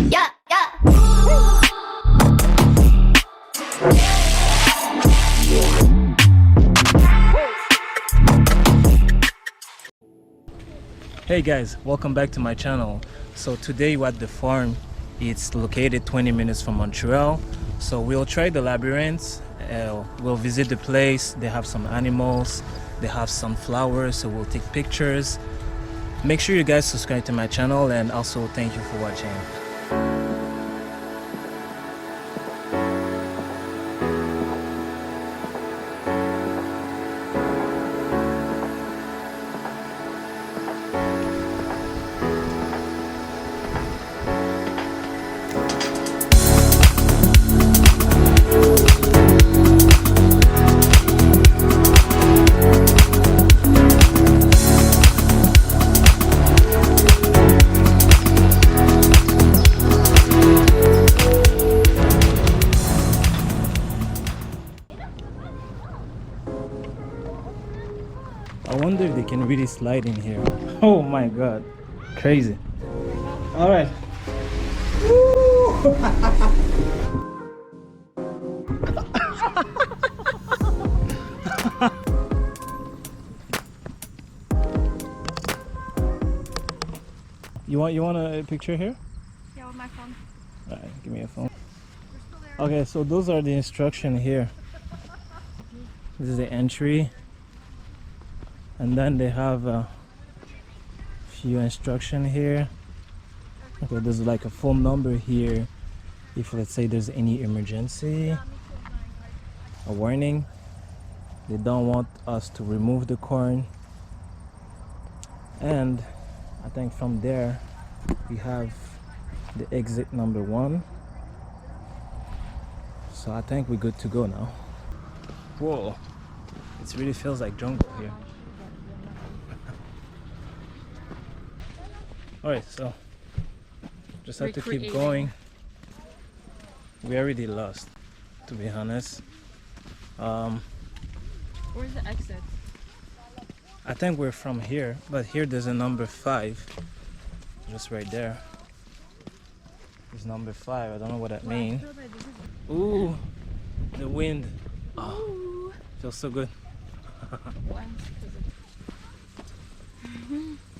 Yeah, yeah. Hey guys, welcome back to my channel. So today we're at the farm. It's located 20 minutes from Montreal. So we'll try the labyrinth. We'll visit the place. They have some animals. They have some flowers, so we'll take pictures. Make sure you guys subscribe to my channel, and also thank you for watching. I wonder if they can really slide in here. Oh my god, crazy. All right. You want a picture here? Yeah, with my phone. All right, give me a phone. Okay, so those are the instructions here. This is the entry, and then they have a few instructions here. Okay, there's like a phone number here if, let's say, there's any emergency, a warning. They don't want us to remove the corn. And I think from there we have the exit number 1. So I think we're good to go now. Whoa, it really feels like jungle here. Alright, so just have to keep going. We already lost, to be honest. Where's the exit? I think we're from here, but here there's a number 5, just right there. There's number 5. I don't know what that means. Ooh, the wind. Oh, feels so good.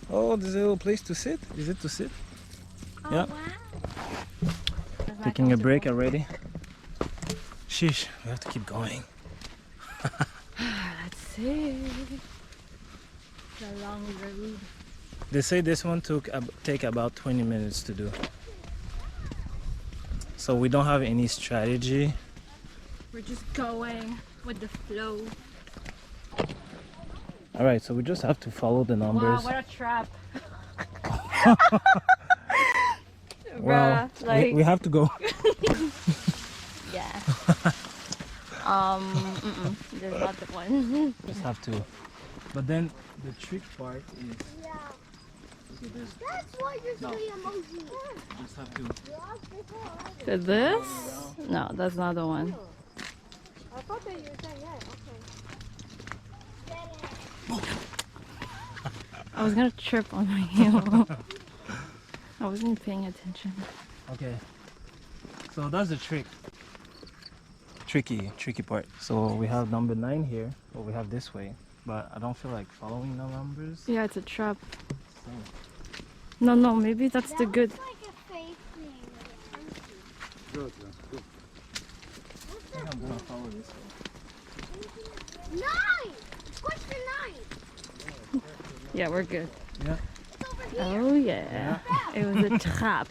Oh, there's a little place to sit. Is it to sit? Oh, Yeah. wow. Taking a break already. Sheesh, we have to keep going. Let's see. The long road. They say this one take about 20 minutes to do. So we don't have any strategy. We're just going with the flow. Alright, so we just have to follow the numbers. Wow, what a trap. Well, Bruh, like, we have to go. yeah. There's not the one. Just have to. But then the trick part is. So there's, That's why you're doing emoji. just have to. To this? No, that's not the one. I thought that you were saying, yeah, I was gonna trip on my heel. I wasn't paying attention. Okay. So that's the trick. Tricky part. So we have number 9 here, or we have this way, but I don't feel like following the numbers. Yeah, it's a trap. So, No, maybe that's the good. Like a fake thing. good. I think I'm gonna follow this way. 9! Question 9! Yeah, we're good. Yeah. It's over here. Oh yeah. It was a trap.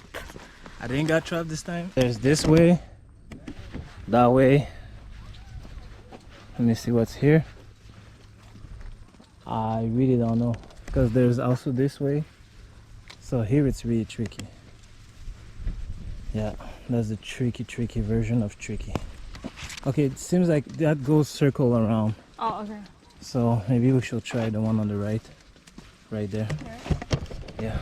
I didn't get trapped this time. There's this way, that way. Let me see what's here. I really don't know, because there's also this way. So here it's really tricky. Yeah, that's the tricky version of tricky. Okay, it seems like that goes circle around. Oh, okay. So maybe we should try the one on the right. Right there. Yeah.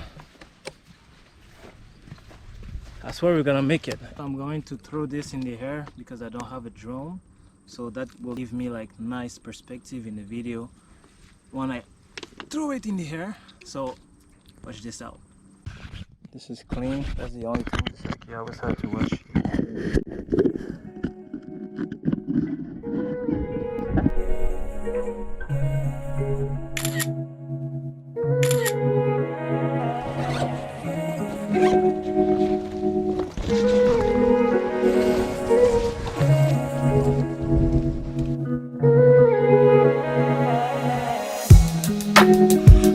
I swear we're gonna make it. I'm going to throw this in the air because I don't have a drone. So that will give me like nice perspective in the video when I throw it in the air. So watch this out. This is clean. That's the only thing. It's like you always have to wash.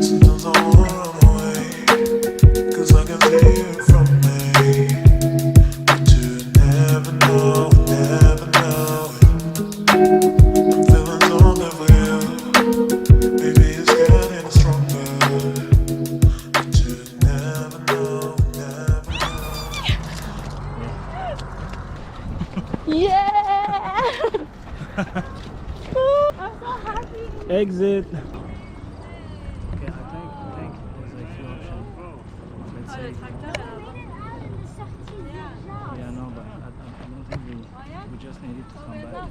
Sometimes I wanna run away, 'cause I can see it from me. But you never know, never know. I'm feeling so good for you. Maybe it's getting stronger. But you never know, never know. Yeah! I'm so happy. Exit. Okay, I think there's a few options. Let's say. We made it out of the sortie déjà. Yeah, no, but I don't think we just need it to come back.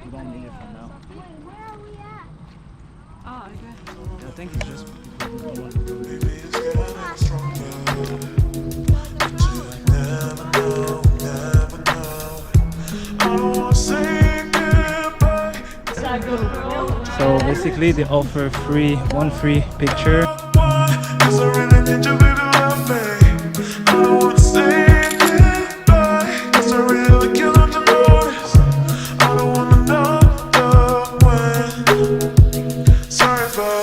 We don't need it for now. Wait, where are we at? Oh, okay. I think it's just because we don't want to go. Maybe it's getting stronger. But you never know, never know. I don't wanna say goodbye. So basically, they offer one free picture. Cause I really need you to love me. I don't wanna say goodbye, 'cause I really can't let you notice. I don't wanna know the when. Sorry for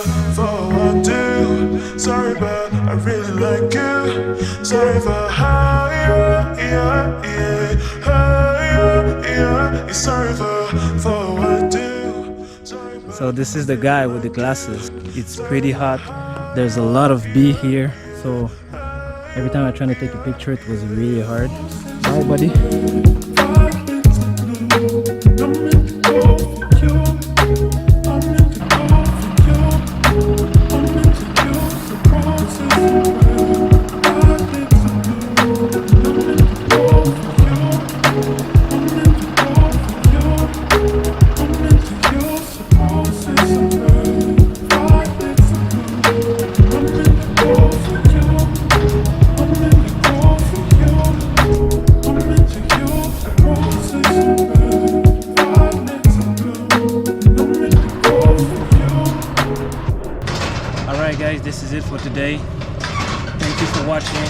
what I do. Sorry, but I really like you. Sorry for how sorry for what I do. Sorry for So this is the guy with the glasses. It's pretty hot. There's a lot of bee here. So every time I tried to take a picture, it was really hard. Bye, buddy. Alright guys, this is it for today. Thank you for watching.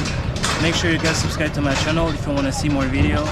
Make sure you guys subscribe to my channel if you want to see more videos.